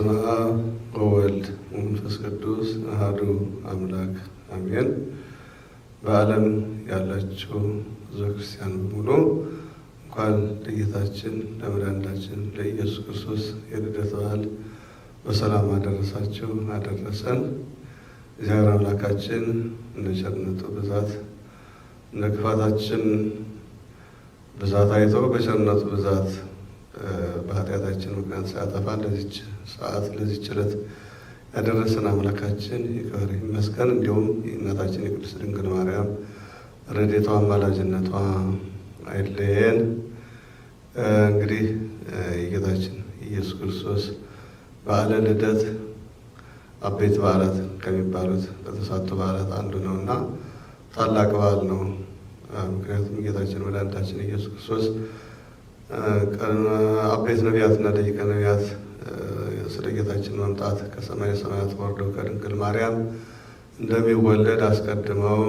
በስመ አብ ወወልድ ወመንፈስ ቅዱስ አሐዱ አምላክ አሜን። በዓለም ያላችሁ ሕዝበ ክርስቲያን በሙሉ እንኳን ለጌታችን ለመድኃኒታችን ለኢየሱስ ክርስቶስ የልደት በዓል በሰላም አደረሳችሁ አደረሰን። እግዚአብሔር አምላካችን እንደ ቸርነቱ ብዛት እንደ ክፋታችን ብዛት አይቶ በቸርነቱ ብዛት በኃጢአታችን ምክንያት ሳያጠፋ ለዚች ሰዓት ለዚች ዕለት ያደረሰን አምላካችን ይክበር ይመስገን። እንዲሁም የእናታችን የቅድስት ድንግል ማርያም ረድኤቷ አማላጅነቷ አይለየን። እንግዲህ የጌታችን ኢየሱስ ክርስቶስ በዓለ ልደት አበይት በዓላት ከሚባሉት ከተሳቱ በዓላት አንዱ ነው እና ታላቅ በዓል ነው። ምክንያቱም ጌታችን መድኃኒታችን ኢየሱስ ክርስቶስ አበይት ነቢያትና ደቂቀ ነቢያት ስለ ጌታችን መምጣት ከሰማየ ሰማያት ወርዶ ከድንግል ማርያም እንደሚወለድ አስቀድመው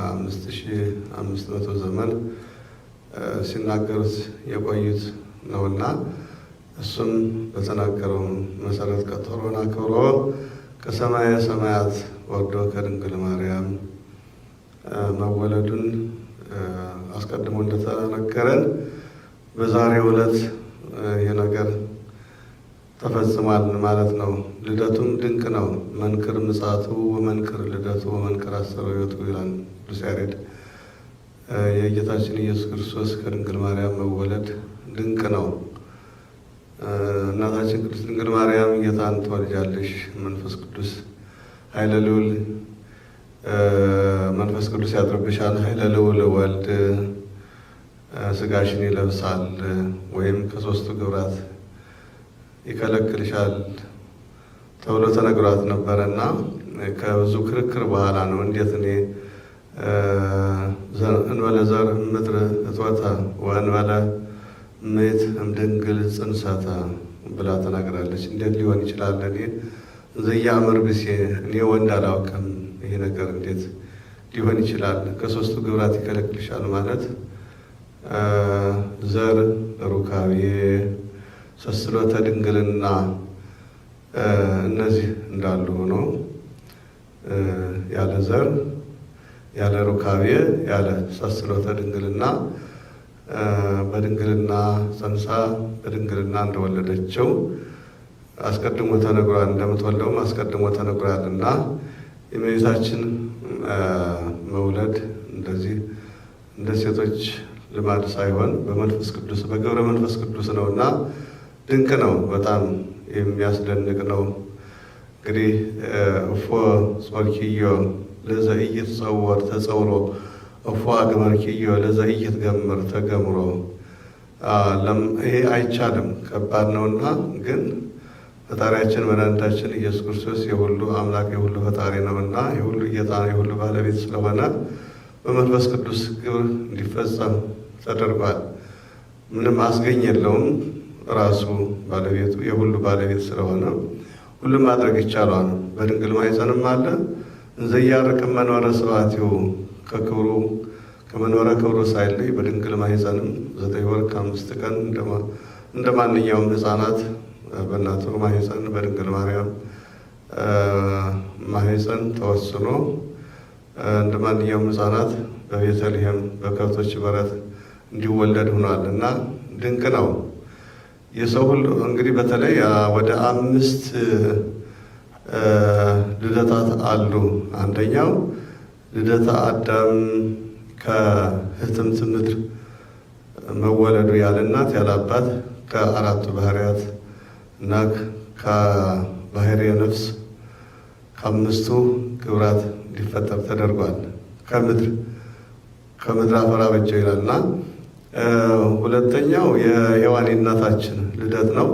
5500 ዘመን ሲናገሩት የቆዩት ነውና እሱም በተናገረው መሰረት ቀጠሮን አክብሮ ከሰማየ ሰማያት ወርዶ ከድንግል ማርያም መወለዱን አስቀድሞ እንደተነገረን በዛሬው ዕለት ይህ ነገር ተፈጽሟል ማለት ነው። ልደቱም ድንቅ ነው። መንክር ምጽአቱ ወመንክር ልደቱ ወመንክር አስተርእዮቱ ይላል ቅዱስ ያሬድ። የጌታችን ኢየሱስ ክርስቶስ ከድንግል ማርያም መወለድ ድንቅ ነው። እናታችን ቅድስት ድንግል ማርያም ጌታን ትወልጃለሽ፣ መንፈስ ቅዱስ ኃይለ ልዑል መንፈስ ቅዱስ ያድርብሻል፣ ኃይለ ልዑል ወልድ ስጋሽን ይለብሳል ወይም ከሶስቱ ግብራት ይከለክልሻል ተብሎ ተነግሯት ነበረና ከብዙ ክርክር በኋላ ነው እንዴት እኔ እንበለ ዘር ምድር እትወተ ወእንበለ እመቤት እምድንግል ጽንሰተ ብላ ተናግራለች። እንዴት ሊሆን ይችላል? እኔ ዘያምር ብሴ እኔ ወንድ አላውቅም፣ ይሄ ነገር እንዴት ሊሆን ይችላል? ከሶስቱ ግብራት ይከለክልሻል ማለት ዘር፣ ሩካቤ፣ ሰስሎተ ድንግልና እነዚህ እንዳሉ ሆኖ ያለ ዘር ያለ ሩካቤ ያለ ሰስሎተ ድንግልና በድንግልና ጸንሳ በድንግልና እንደወለደችው አስቀድሞ ተነግሯል። እንደምትወልደውም አስቀድሞ ተነግሯል እና የእመቤታችን መውለድ እንደዚህ እንደ ሴቶች ልማድ ሳይሆን በመንፈስ ቅዱስ በገብረ መንፈስ ቅዱስ ነው እና ድንቅ ነው። በጣም የሚያስደንቅ ነው። እንግዲህ እፎ ጾርኪዮ ለዘኢይትጸወር ተጸውሮ እፎ አግመርኪዮ ለዘኢይትገምር ተገምሮ። ይሄ አይቻልም፣ ከባድ ነውና ግን ፈጣሪያችን መድኃኒታችን ኢየሱስ ክርስቶስ የሁሉ አምላክ የሁሉ ፈጣሪ ነውና የሁሉ ጌታ የሁሉ ባለቤት ስለሆነ በመንፈስ ቅዱስ ግብር እንዲፈጸም ተደርጓል። ምንም አስገኝ የለውም። ራሱ ባለቤቱ የሁሉ ባለቤት ስለሆነ ሁሉም ማድረግ ይቻላል። በድንግል ማኅፀንም አለ እንዘያርቅ መንበረ ስብሐቲሁ ከክብሩ ከመንበረ ክብሩ ሳይለይ በድንግል ማኅፀንም 9 ወር ከ5 ቀን እንደ ማንኛውም ሕፃናት በእናቱ ማኅፀን በድንግል ማርያም ማኅፀን ተወስኖ እንደ ማንኛውም ሕፃናት በቤተልሔም በከብቶች በረት እንዲወለድ ሆኗል እና ድንቅ ነው። የሰው ሁሉ እንግዲህ በተለይ ወደ 5 ልደታት አሉ። አንደኛው ልደተ አዳም ከሕትምት ምድር መወለዱ ያለ እናት ያለ አባት ከአራቱ ባህርያት እና ከባሕርየ ነፍስ ከ5ቱ ግብራት እንዲፈጠር ተደርጓል። ከምድር አፈር አበጀው ይላልና ሁለተኛው የሔዋን እናታችን ልደት ነው።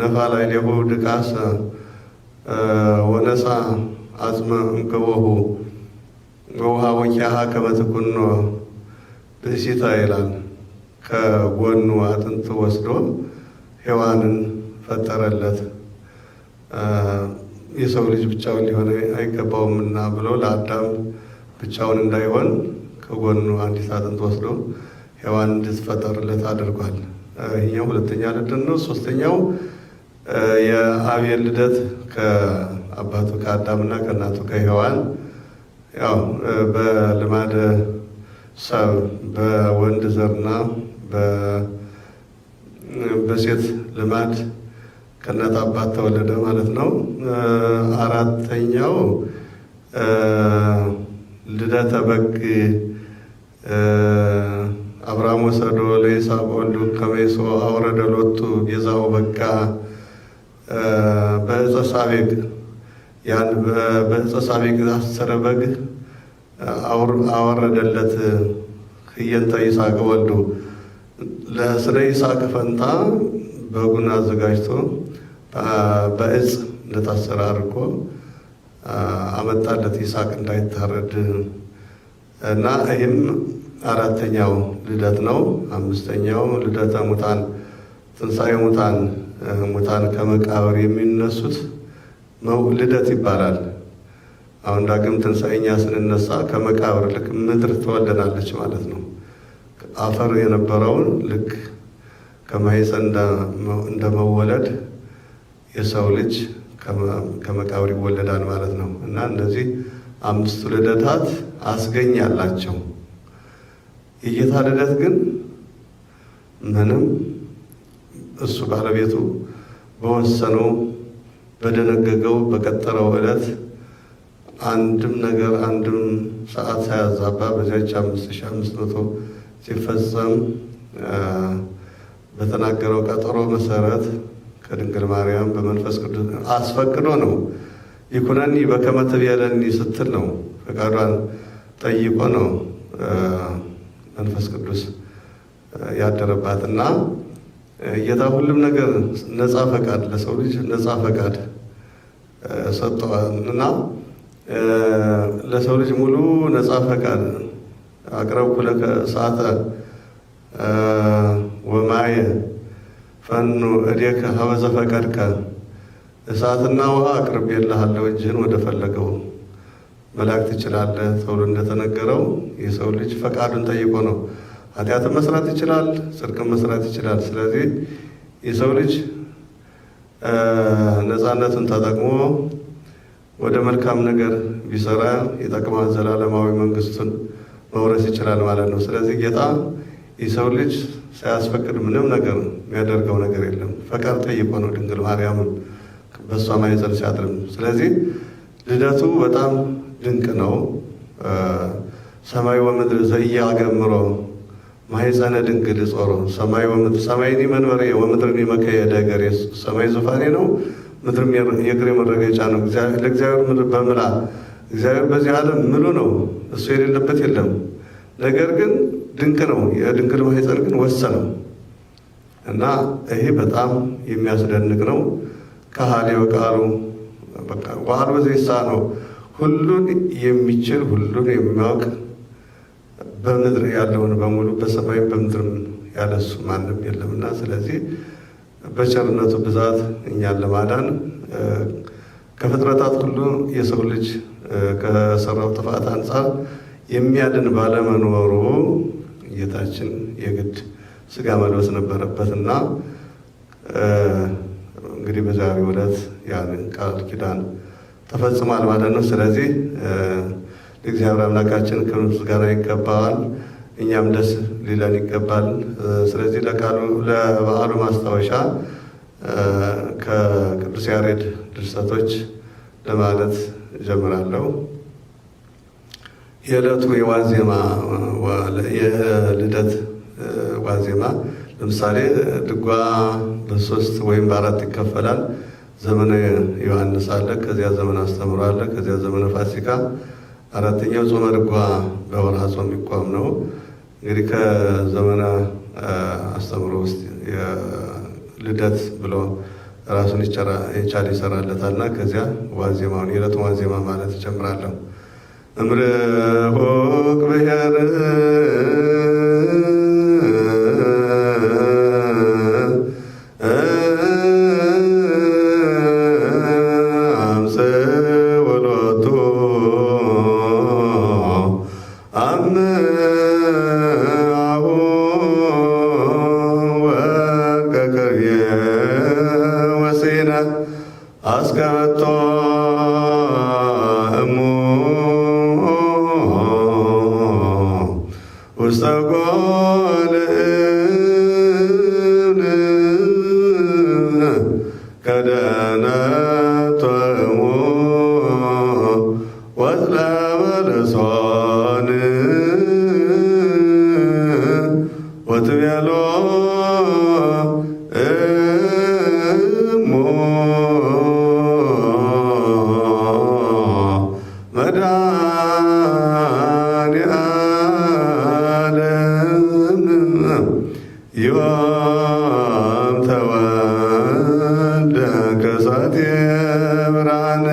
ነፋ ላዕሌሁ ድቃሰ ወነሣ አጽመ እምገቦሁ ወውሃቦ ኪያሃ ከመ ትኩኖ ብእሲተ ይላል። ከጎኑ አጥንት ወስዶ ሔዋንን ፈጠረለት። የሰው ልጅ ብቻውን ሊሆን አይገባውምና ብሎ ለአዳም ብቻውን እንዳይሆን ከጎኑ አንዲት አጥንት ወስዶ ሔዋን እንድትፈጠርለት አድርጓል። ይሄኛው ሁለተኛ ልደት ነው። ሶስተኛው የአቤል ልደት ከአባቱ ከአዳምና ከእናቱ ከሔዋን ያው በልማደ ሰብ በወንድ ዘርና በሴት ልማድ ከእናት አባት ተወለደ ማለት ነው። አራተኛው ልደተ በግ አብርሃም ወሰዶ ለይስሐቅ ወልዱ ከመይሶ አውረደ ሎቱ ቤዛው በጋ በዕፀ ሳቤቅ ያን በዕፀ ሳቤቅ አሰረ በግ አወረደለት ህየንተ ይስሐቅ ወልዱ ስለ ይስሐቅ ፈንታ በጉን አዘጋጅቶ በዕፅ እንደታሰረ አድርጎ አመጣለት ይስሐቅ እንዳይታረድ እና ይህም አራተኛው ልደት ነው። አምስተኛው ልደተ ሙታን ትንሣኤ ሙታን ሙታን ከመቃብር የሚነሱት ልደት ይባላል። አሁን ዳግም ትንሣኤኛ ስንነሳ ከመቃብር ልክ ምድር ትወለዳለች ማለት ነው። አፈር የነበረውን ልክ ከማኅፀን እንደመወለድ የሰው ልጅ ከመቃብር ይወለዳል ማለት ነው እና እነዚህ አምስቱ ልደታት አስገኛላቸው። የጌታ ልደት ግን ምንም እሱ ባለቤቱ በወሰነው በደነገገው በቀጠረው ዕለት አንድም ነገር አንድም ሰዓት ሳያዛባ በዚያች 5500 ሲፈጸም በተናገረው ቀጠሮ መሰረት ከድንግል ማርያም በመንፈስ ቅዱስ አስፈቅዶ ነው። ይኩነኒ በከመ ትቤለኒ ስትል ነው። ፈቃዷን ጠይቆ ነው መንፈስ ቅዱስ ያደረባትና ጌታ ሁሉም ነገር ነፃ ፈቃድ ለሰው ልጅ ነፃ ፈቃድ ሰጥቷል እና ለሰው ልጅ ሙሉ ነፃ ፈቃድ አቅረብኩ ለከ እሳተ ወማየ ፈኑ እዴከ ሀበ ዘፈቀድከ እሳትና ውሃ አቅርቤልሃለሁ እጅህን ወደ ፈለገው መላክ ትችላለህ ተብሎ እንደተነገረው የሰው ልጅ ፈቃዱን ጠይቆ ነው። ኃጢአትን መስራት ይችላል፣ ጽድቅን መስራት ይችላል። ስለዚህ የሰው ልጅ ነፃነቱን ተጠቅሞ ወደ መልካም ነገር ቢሰራ ይጠቅማል፣ ዘላለማዊ መንግስቱን መውረስ ይችላል ማለት ነው። ስለዚህ ጌታ የሰው ልጅ ሳያስፈቅድ ምንም ነገር የሚያደርገው ነገር የለም። ፈቃድ ጠይቆ ነው ድንግል ማርያምን በእሷ ማኅፀን ሲያድርም። ስለዚህ ልደቱ በጣም ድንቅ ነው። ሰማይ ወምድር ዘኢያገምሮ ማኅፀነ ድንግል ጾሮ ሰማይ ወምድር ሰማይኒ መንበሬ ወምድርኒ መከየደ እገሬ ሰማይ ዙፋኔ ነው፣ ምድርም የእግሬ መረገጫ ነው። ለእግዚአብሔር ምድር በምላ እግዚአብሔር በዚህ ዓለም ምሉ ነው፣ እሱ የሌለበት የለም። ነገር ግን ድንቅ ነው። የድንግል ማኅፀን ግን ወሰነው እና ይሄ በጣም የሚያስደንቅ ነው። ከሃሌው ቃሉ በቃ ዋህል በዘይሳ ነው ሁሉን የሚችል ሁሉን የሚያውቅ በምድር ያለውን በሙሉ በሰማይም በምድርም ያለሱ ማንም የለምና ስለዚህ በቸርነቱ ብዛት እኛን ለማዳን ከፍጥረታት ሁሉ የሰው ልጅ ከሰራው ጥፋት አንጻር የሚያድን ባለመኖሩ ጌታችን የግድ ስጋ መልበስ ነበረበትና እንግዲህ በዛሬው ዕለት ያንን ቃል ኪዳን ተፈጽሟል ማለት ነው። ስለዚህ ለእግዚአብሔር አምላካችን ክብር ምስጋና ይገባዋል፣ እኛም ደስ ሊለን ይገባል። ስለዚህ ለበዓሉ ማስታወሻ ከቅዱስ ያሬድ ድርሰቶች ለማለት ጀምራለሁ። የዕለቱ የዋዜማ የልደት ዋዜማ ለምሳሌ ድጓ በ3 ወይም በ4 ይከፈላል። ዘመነ ዮሐንስ አለ፣ ከዚያ ዘመነ አስተምሮ አለ፣ ከዚያ ዘመነ ፋሲካ፣ አራተኛው ጾመ ድጓ በወርሃ ጾም የሚቆም ነው። እንግዲህ ከዘመነ አስተምሮ ውስጥ ልደት ብሎ ራሱን የቻለ ይሰራለታልና ከዚያ ዋዜማውን የዕለቱን ዋዜማ ማለት እጀምራለሁ። እምርሆቅ ብሔር ወሴነ አስከመቶ እሙ ውስተ ጎል እብን ከደነቶ እሙ ወጽለበ ለሶን ወትቤሎ እሙ መድኃኔዓለም ዮም ተወልደ ከሳቴ ብርሃን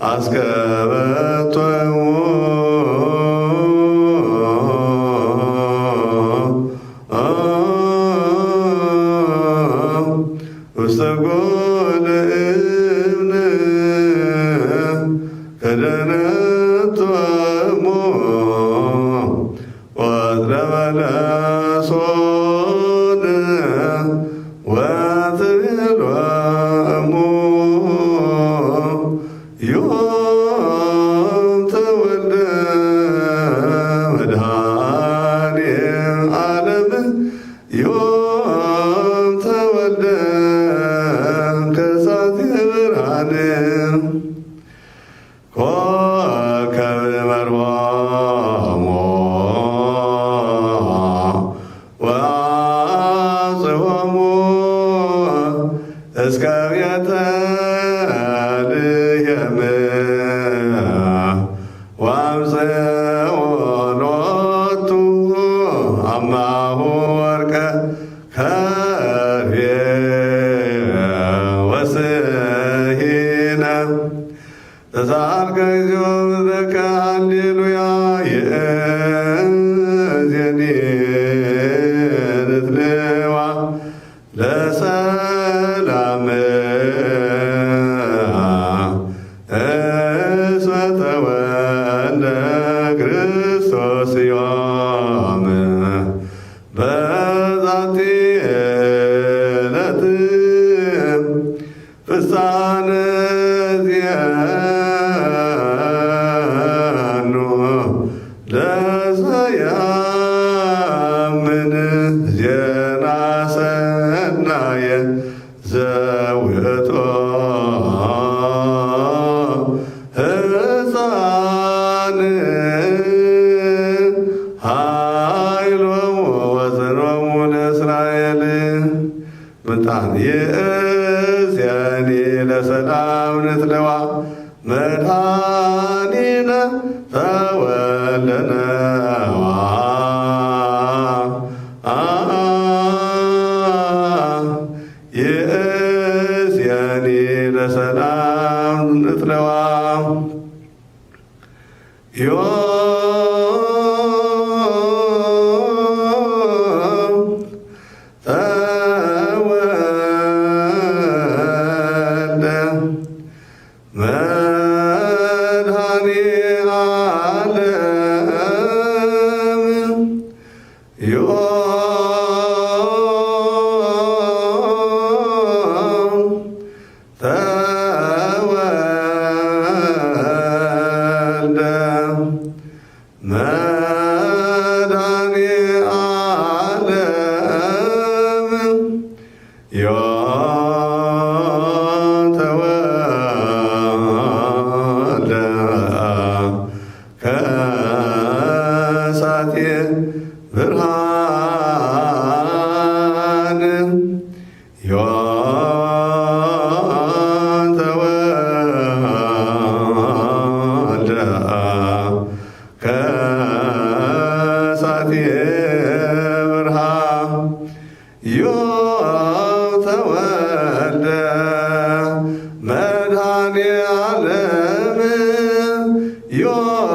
አስከበቶ ውስተ ጎል እብን ከደነቶ እሙ ወጽለበ ለሶን ወትቤሎ እሙ ዮም ተወልደ መድኃኔዓለም ዮም ተወልደ ከሳቴ ብርሃን ኮከበ መርሖሙ ወአጽሖሙ እስከ ቤተ ወአምጽኦ ሎቱ አማሁ ወርቀ ከርቤ ወስሂነ ተሳልከ እግዚኦ ምድረከ ሃሌሉያ ይእዜኒ ንትልዋ ለሰላም እስመ ተወልደ ክርስቶስ ዮም በዛቲ ዕለት ፍጻሜ ዚአኑ ለዘያምን ዜና ሰናየ ዘውእቶ ሕፃን ኃይሎሙ ወጽንዖሙ ለእስራኤል ምንታን ይእዜኒ ለሰላም ንትለዋ መድኃኒነ ተወለነዋ ይእዜኒ ለሰላም ንትለዋ ዮም ተወልደ መድኃኔዓለም ዮም ተወልደ ዮም ተወልደ መድኃኔ ዓለም ዮም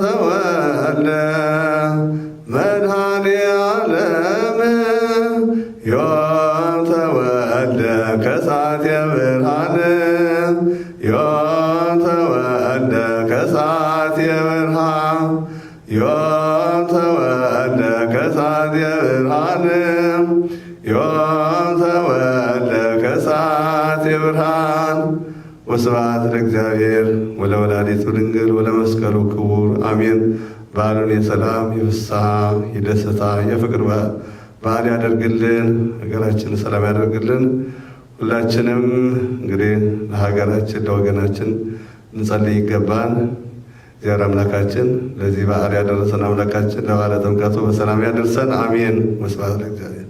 ተወልደ መድኃኔ ዓለም ዮም ተወልደ ከሳቴ ብርሃን ዮም ተወልደ ከሳቴ ብርሃን ዮም ተወልደ ከሳቴ ብርሃን ዮም ተወልደ ከሳቴ ብርሃን። ወስብሐት ለእግዚአብሔር ወለወላዲቱ ድንግል ወለመስቀሉ ክቡር አሜን። በዓሉን የሰላም የፍስሐ የደስታ የፍቅር በዓል ያደርግልን። ሀገራችን ሰላም ያደርግልን። ሁላችንም እንግዲህ ለሀገራችን ለወገናችን እንጸልይ ይገባን። እግዚአብሔር አምላካችን ለዚህ በዓል ያደረሰን አምላካችን ለበዓለ ጥምቀቱ በሰላም ያደርሰን። አሜን። ወስብሐት ለእግዚአብሔር።